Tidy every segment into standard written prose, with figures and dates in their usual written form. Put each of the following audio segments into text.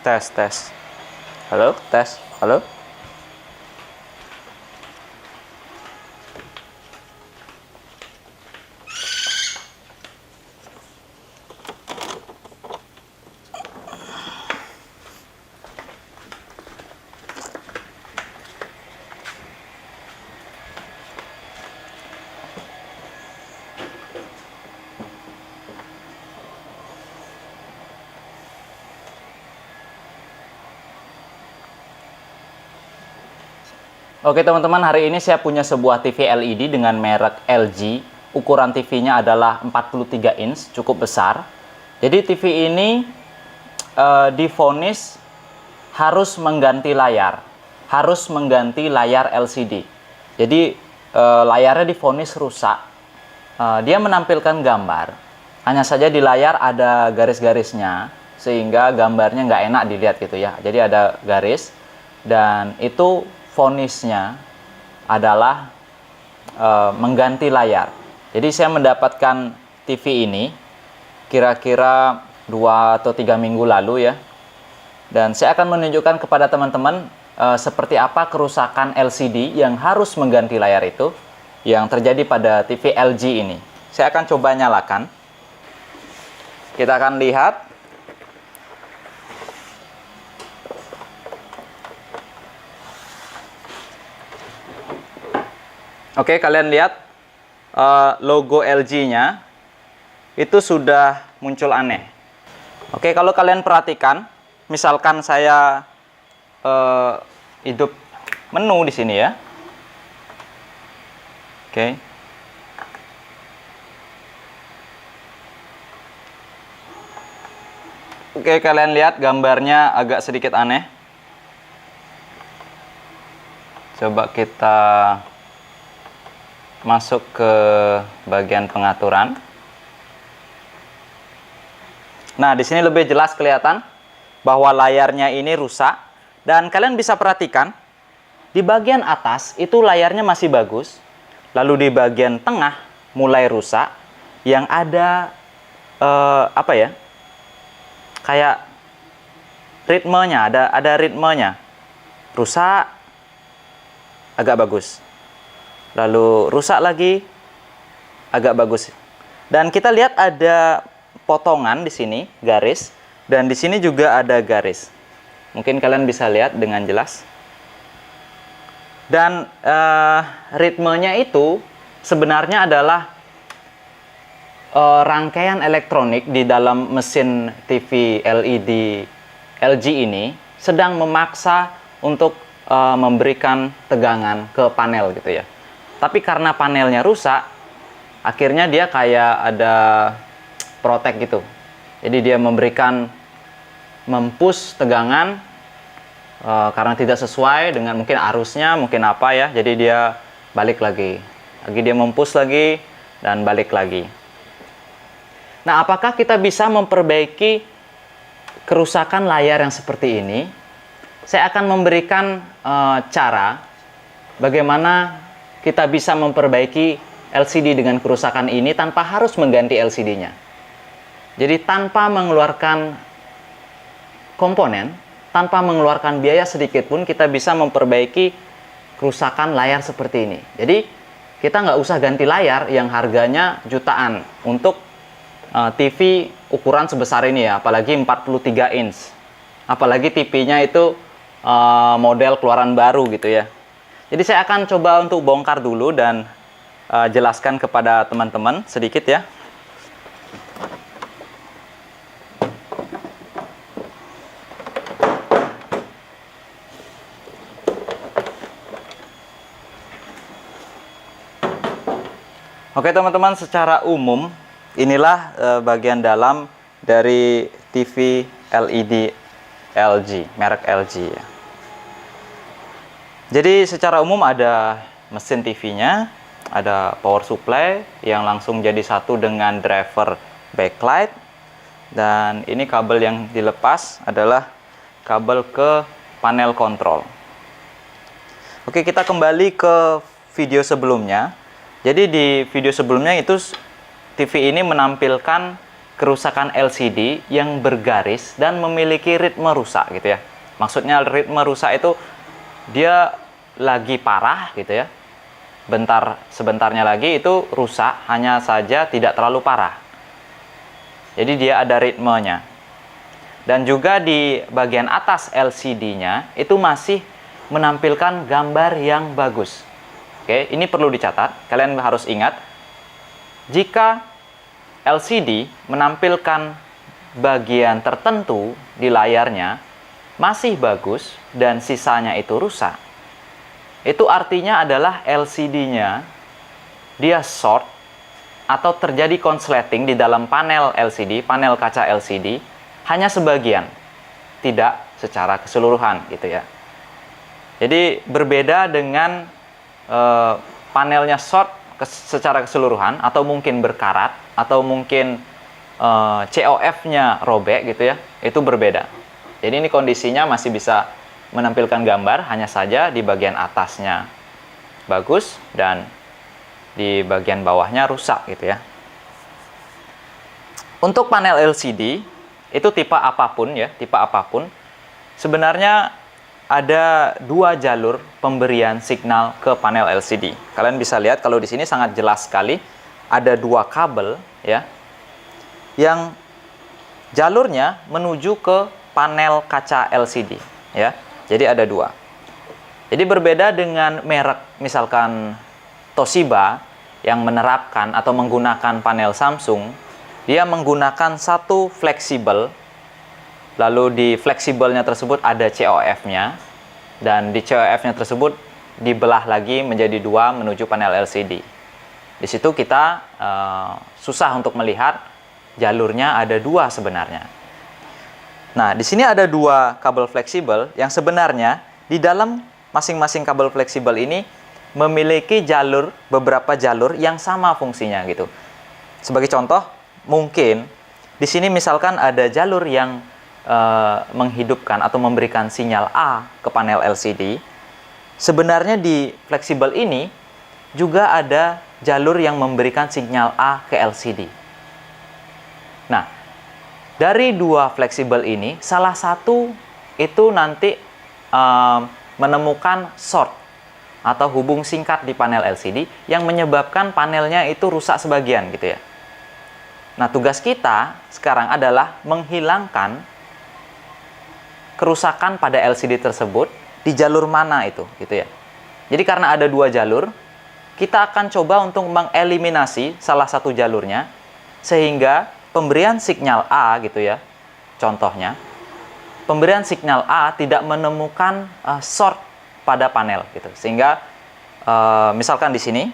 Tes, tes. Halo, tes. Halo. Oke teman-teman, hari ini saya punya sebuah TV LED dengan merek LG. Ukuran TV-nya adalah 43 inch, cukup besar. Jadi TV ini divonis harus mengganti layar. Harus mengganti layar LCD. Jadi layarnya divonis rusak. Dia menampilkan gambar. Hanya saja di layar ada garis-garisnya, sehingga gambarnya nggak enak dilihat gitu ya. Jadi ada garis, dan itu vonisnya adalah mengganti layar. Jadi saya mendapatkan TV ini kira-kira 2 atau 3 minggu lalu ya. Dan saya akan menunjukkan kepada teman-teman seperti apa kerusakan LCD yang harus mengganti layar itu yang terjadi pada TV LG ini. Saya akan coba nyalakan. Kita akan lihat. Oke, kalian lihat logo LG-nya itu sudah muncul aneh. Oke, kalau kalian perhatikan, misalkan saya hidup menu di sini ya. Oke. Oke, kalian lihat gambarnya agak sedikit aneh. Coba kita masuk ke bagian pengaturan. Nah, di sini lebih jelas kelihatan bahwa layarnya ini rusak, dan kalian bisa perhatikan di bagian atas itu layarnya masih bagus, lalu di bagian tengah mulai rusak, yang ada apa ya? Kayak ritmenya, ada ritmenya. Rusak, agak bagus. Lalu rusak lagi, agak bagus. Dan kita lihat ada potongan di sini, garis, dan di sini juga ada garis. Mungkin kalian bisa lihat dengan jelas. Dan ritmenya itu sebenarnya adalah rangkaian elektronik di dalam mesin TV LED LG ini sedang memaksa untuk memberikan tegangan ke panel gitu ya. Tapi karena panelnya rusak, akhirnya dia kayak ada protek gitu. Jadi dia mempush tegangan karena tidak sesuai dengan mungkin arusnya, mungkin apa ya. Jadi dia balik lagi. Dia mempush lagi dan balik lagi. Nah, apakah kita bisa memperbaiki kerusakan layar yang seperti ini? Saya akan memberikan cara bagaimana kita bisa memperbaiki LCD dengan kerusakan ini tanpa harus mengganti LCD-nya. Jadi tanpa mengeluarkan komponen, tanpa mengeluarkan biaya sedikit pun, kita bisa memperbaiki kerusakan layar seperti ini. Jadi kita nggak usah ganti layar yang harganya jutaan untuk TV ukuran sebesar ini ya, apalagi 43 inch. Apalagi TV-nya itu model keluaran baru gitu ya. Jadi saya akan coba untuk bongkar dulu dan jelaskan kepada teman-teman sedikit ya. Oke teman-teman, secara umum inilah bagian dalam dari TV LED LG, merek LG ya. Jadi secara umum ada mesin TV-nya, ada power supply yang langsung jadi satu dengan driver backlight, dan ini kabel yang dilepas adalah kabel ke panel kontrol. Oke, kita kembali ke video sebelumnya. Jadi di video sebelumnya itu TV ini menampilkan kerusakan LCD yang bergaris dan memiliki ritme rusak gitu ya. Maksudnya ritme rusak itu dia lagi parah gitu ya. Sebentarnya lagi itu rusak, hanya saja tidak terlalu parah. Jadi dia ada ritmenya. Dan juga di bagian atas LCD-nya itu masih menampilkan gambar yang bagus. Oke, ini perlu dicatat. Kalian harus ingat, jika LCD menampilkan bagian tertentu di layarnya masih bagus dan sisanya itu rusak, itu artinya adalah LCD-nya dia short atau terjadi konsleting di dalam panel LCD, panel kaca LCD, hanya sebagian, tidak secara keseluruhan gitu ya. Jadi berbeda dengan panelnya short secara keseluruhan, atau mungkin berkarat, atau mungkin COF-nya robek gitu ya, itu berbeda. Jadi ini kondisinya masih bisa menampilkan gambar, hanya saja di bagian atasnya bagus dan di bagian bawahnya rusak gitu ya. Untuk panel LCD itu tipe apapun ya, tipe apapun, sebenarnya ada dua jalur pemberian signal ke panel LCD. Kalian bisa lihat kalau di sini sangat jelas sekali ada dua kabel ya, yang jalurnya menuju ke panel kaca LCD ya. Jadi ada dua. Jadi berbeda dengan merek misalkan Toshiba yang menerapkan atau menggunakan panel Samsung, dia menggunakan satu fleksibel, lalu di fleksibelnya tersebut ada COF-nya, dan di COF-nya tersebut dibelah lagi menjadi dua menuju panel LCD. Di situ kita susah untuk melihat jalurnya ada dua sebenarnya. Nah, di sini ada dua kabel fleksibel yang sebenarnya di dalam masing-masing kabel fleksibel ini memiliki beberapa jalur yang sama fungsinya gitu. Sebagai contoh, mungkin di sini misalkan ada jalur yang menghidupkan atau memberikan sinyal A ke panel LCD. Sebenarnya di fleksibel ini juga ada jalur yang memberikan sinyal A ke LCD. Nah, dari dua fleksibel ini, salah satu itu nanti menemukan short atau hubung singkat di panel LCD yang menyebabkan panelnya itu rusak sebagian gitu ya. Nah, tugas kita sekarang adalah menghilangkan kerusakan pada LCD tersebut di jalur mana itu gitu ya. Jadi karena ada dua jalur, kita akan coba untuk mengeliminasi salah satu jalurnya sehingga pemberian sinyal A gitu ya, contohnya pemberian sinyal A tidak menemukan short pada panel gitu, sehingga misalkan di sini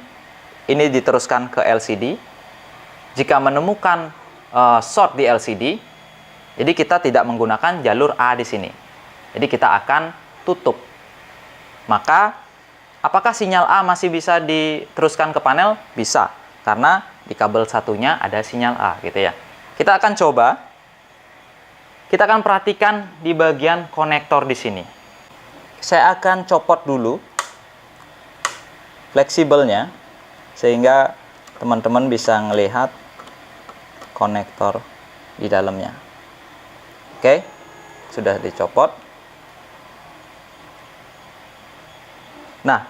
ini diteruskan ke LCD, jika menemukan short di LCD, jadi kita tidak menggunakan jalur A di sini, jadi kita akan tutup. Maka apakah sinyal A masih bisa diteruskan ke panel? Bisa, karena di kabel satunya ada sinyal A gitu ya. Kita akan coba, kita akan perhatikan di bagian konektor di sini. Saya akan copot dulu fleksibelnya, sehingga teman-teman bisa melihat konektor di dalamnya. Oke, sudah dicopot. Nah,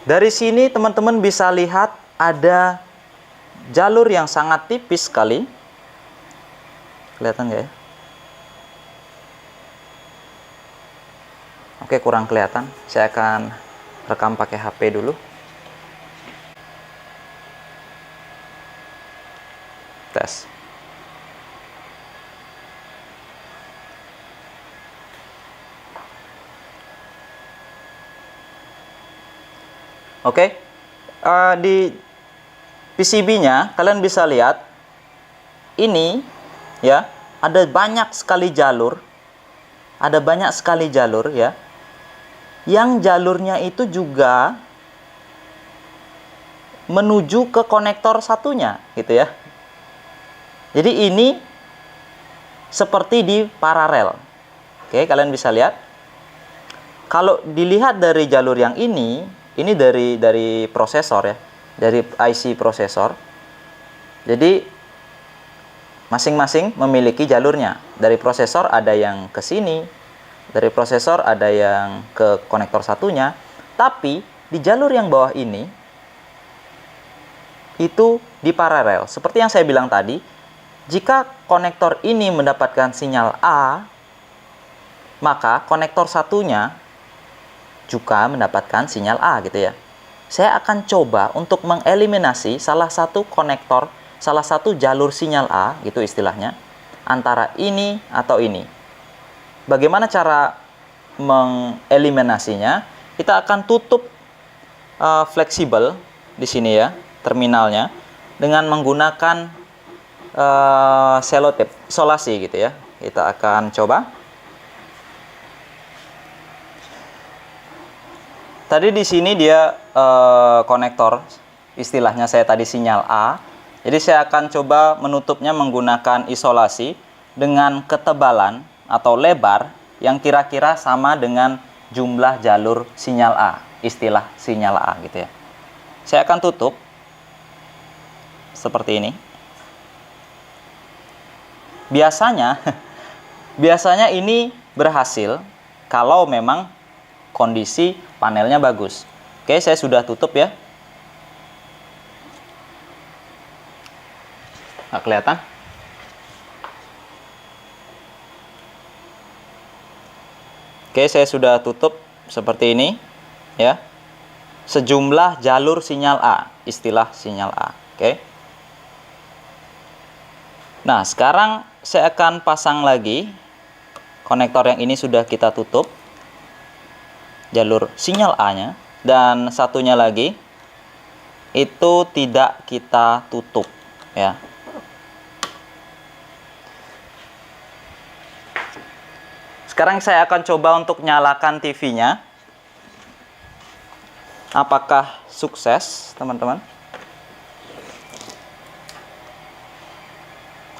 dari sini teman-teman bisa lihat ada jalur yang sangat tipis sekali. Kelihatan nggak ya? Oke, kurang kelihatan. Saya akan rekam pakai HP dulu. Tes. Oke, di PCB-nya kalian bisa lihat ini ya, ada banyak sekali jalur, ya, yang jalurnya itu juga menuju ke konektor satunya gitu ya. Jadi ini seperti di paralel. Oke, kalian bisa lihat. Kalau dilihat dari jalur yang ini dari prosesor ya, dari IC prosesor. Jadi masing-masing memiliki jalurnya. Dari prosesor ada yang ke sini, dari prosesor ada yang ke konektor satunya, tapi di jalur yang bawah ini itu di paralel. Seperti yang saya bilang tadi, jika konektor ini mendapatkan sinyal A, maka konektor satunya juga mendapatkan sinyal A gitu ya. Saya akan coba untuk mengeliminasi salah satu konektor, salah satu jalur sinyal A gitu istilahnya, antara ini atau ini. Bagaimana cara mengeliminasinya? Kita akan tutup fleksibel di sini ya, terminalnya, dengan menggunakan selotip, isolasi gitu ya. Kita akan coba. Tadi di sini dia konektor, istilahnya saya tadi sinyal A. Jadi saya akan coba menutupnya menggunakan isolasi dengan ketebalan atau lebar yang kira-kira sama dengan jumlah jalur sinyal A, istilah sinyal A gitu ya. Saya akan tutup seperti ini. Biasanya ini berhasil kalau memang kondisi panelnya bagus. Oke, saya sudah tutup ya. Nggak kelihatan? Oke, saya sudah tutup seperti ini ya. Sejumlah jalur sinyal A, istilah sinyal A. Oke. Nah, sekarang saya akan pasang lagi konektor yang ini sudah kita tutup, jalur sinyal A-nya, dan satunya lagi itu tidak kita tutup ya. Sekarang saya akan coba untuk nyalakan TV-nya. Apakah sukses, teman-teman?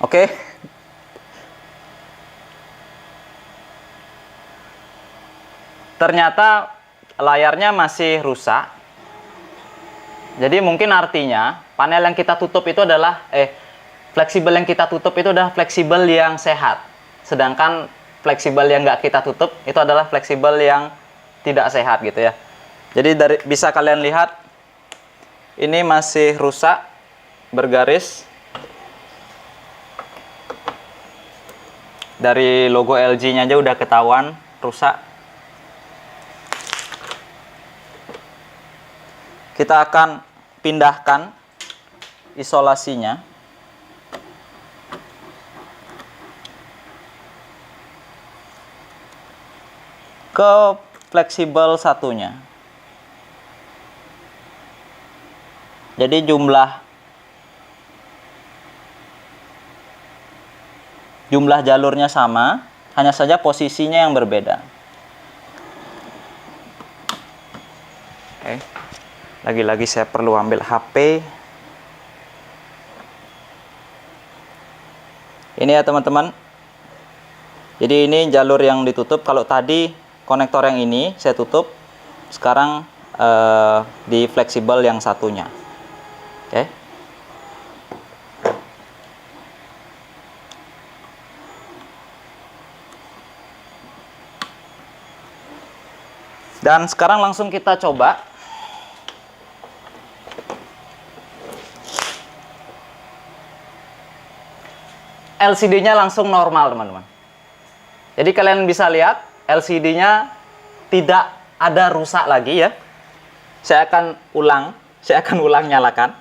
Oke. Ternyata layarnya masih rusak. Jadi mungkin artinya panel yang kita tutup itu adalah fleksibel yang kita tutup itu adalah fleksibel yang sehat. Sedangkan fleksibel yang nggak kita tutup itu adalah fleksibel yang tidak sehat gitu ya. Jadi bisa kalian lihat ini masih rusak, bergaris. Dari logo LG-nya aja udah ketahuan rusak. Kita akan pindahkan isolasinya ke fleksibel satunya. Jadi jumlah jalurnya sama, hanya saja posisinya yang berbeda. Oke. Lagi-lagi saya perlu ambil HP. Ini ya teman-teman. Jadi ini jalur yang ditutup. Kalau tadi konektor yang ini saya tutup, sekarang di fleksibel yang satunya. Oke. Dan sekarang langsung kita coba. LCD-nya langsung normal, teman-teman. Jadi kalian bisa lihat LCD-nya tidak ada rusak lagi ya. Saya akan ulang nyalakan.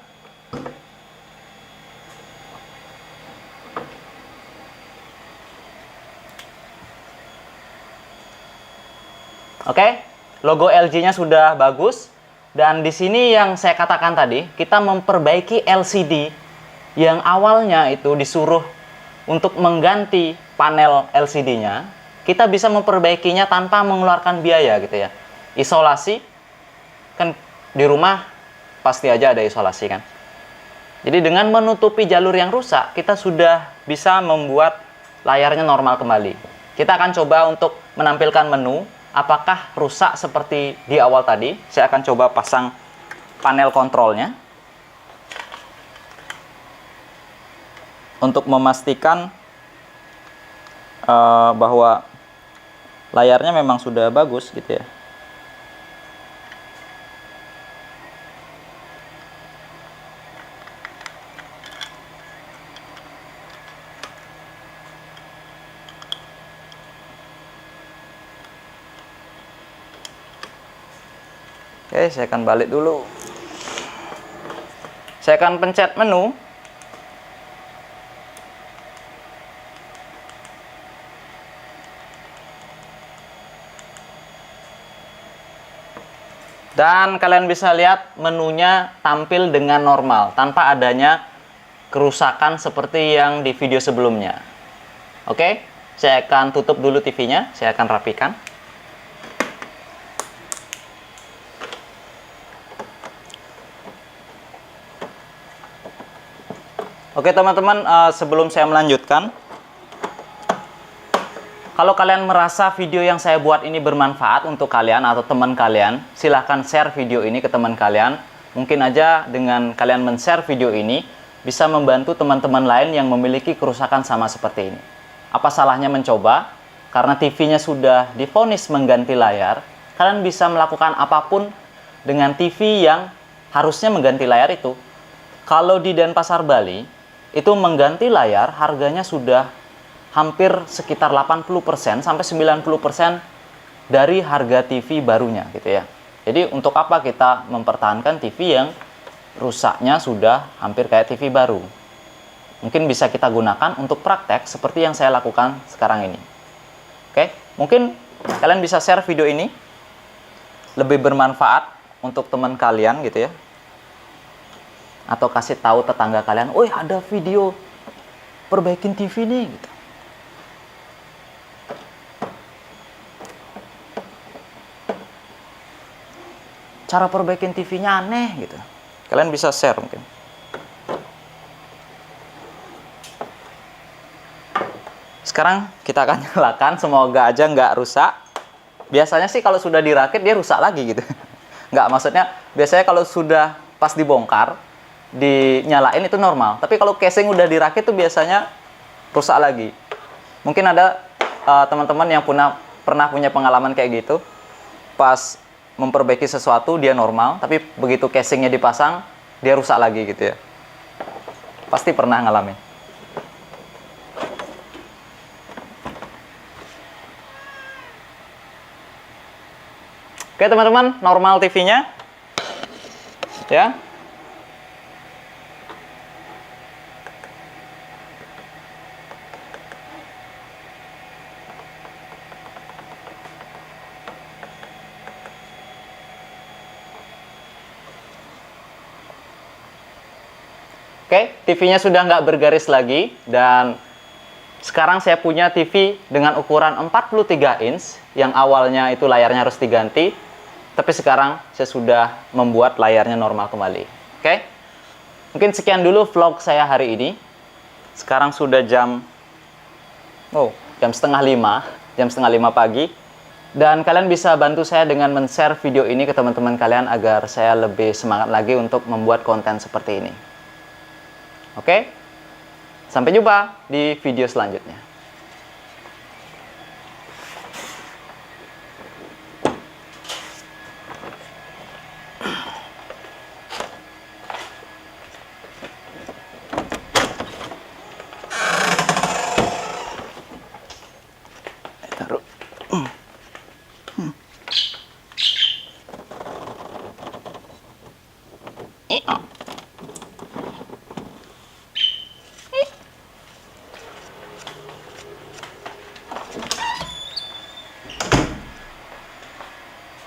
Oke, logo LG-nya sudah bagus. Dan di sini yang saya katakan tadi, kita memperbaiki LCD yang awalnya itu disuruh untuk mengganti panel LCD-nya, kita bisa memperbaikinya tanpa mengeluarkan biaya gitu ya. Isolasi, kan di rumah pasti aja ada isolasi kan. Jadi dengan menutupi jalur yang rusak, kita sudah bisa membuat layarnya normal kembali. Kita akan coba untuk menampilkan menu. Apakah rusak seperti di awal tadi? Saya akan coba pasang panel kontrolnya. untuk memastikan bahwa layarnya memang sudah bagus gitu ya. Oke, saya akan balik dulu. Saya akan pencet menu. Dan kalian bisa lihat menunya tampil dengan normal, tanpa adanya kerusakan seperti yang di video sebelumnya. Oke, saya akan tutup dulu TV-nya, saya akan rapikan. Oke teman-teman, sebelum saya melanjutkan, kalau kalian merasa video yang saya buat ini bermanfaat untuk kalian atau teman kalian, silahkan share video ini ke teman kalian. Mungkin aja dengan kalian men-share video ini, bisa membantu teman-teman lain yang memiliki kerusakan sama seperti ini. Apa salahnya mencoba? Karena TV-nya sudah divonis mengganti layar, kalian bisa melakukan apapun dengan TV yang harusnya mengganti layar itu. Kalau di Denpasar, Bali, itu mengganti layar harganya sudah hampir sekitar 80% sampai 90% dari harga TV barunya gitu ya. Jadi untuk apa kita mempertahankan TV yang rusaknya sudah hampir kayak TV baru? Mungkin bisa kita gunakan untuk praktek seperti yang saya lakukan sekarang ini. Oke, mungkin kalian bisa share video ini, lebih bermanfaat untuk teman kalian gitu ya. Atau kasih tahu tetangga kalian, "Woi, ada video perbaikin TV nih." Gitu. Cara perbaikin TV-nya aneh gitu. Kalian bisa share mungkin. Sekarang kita akan nyalakan, semoga aja nggak rusak. Biasanya sih kalau sudah dirakit dia rusak lagi gitu. Nggak, maksudnya biasanya kalau sudah pas dibongkar, dinyalain itu normal, tapi kalau casing udah dirakit tuh biasanya rusak lagi. Mungkin ada teman-teman yang pernah punya pengalaman kayak gitu, pas memperbaiki sesuatu dia normal, tapi begitu casingnya dipasang dia rusak lagi gitu ya. Pasti pernah ngalamin. Oke teman-teman, normal TV-nya ya. Oke, TV-nya sudah nggak bergaris lagi, dan sekarang saya punya TV dengan ukuran 43 inch, yang awalnya itu layarnya harus diganti, tapi sekarang saya sudah membuat layarnya normal kembali. Oke, mungkin sekian dulu vlog saya hari ini. Sekarang sudah jam setengah 5 pagi, dan kalian bisa bantu saya dengan men-share video ini ke teman-teman kalian agar saya lebih semangat lagi untuk membuat konten seperti ini. Oke, sampai jumpa di video selanjutnya. Taruh. Iya.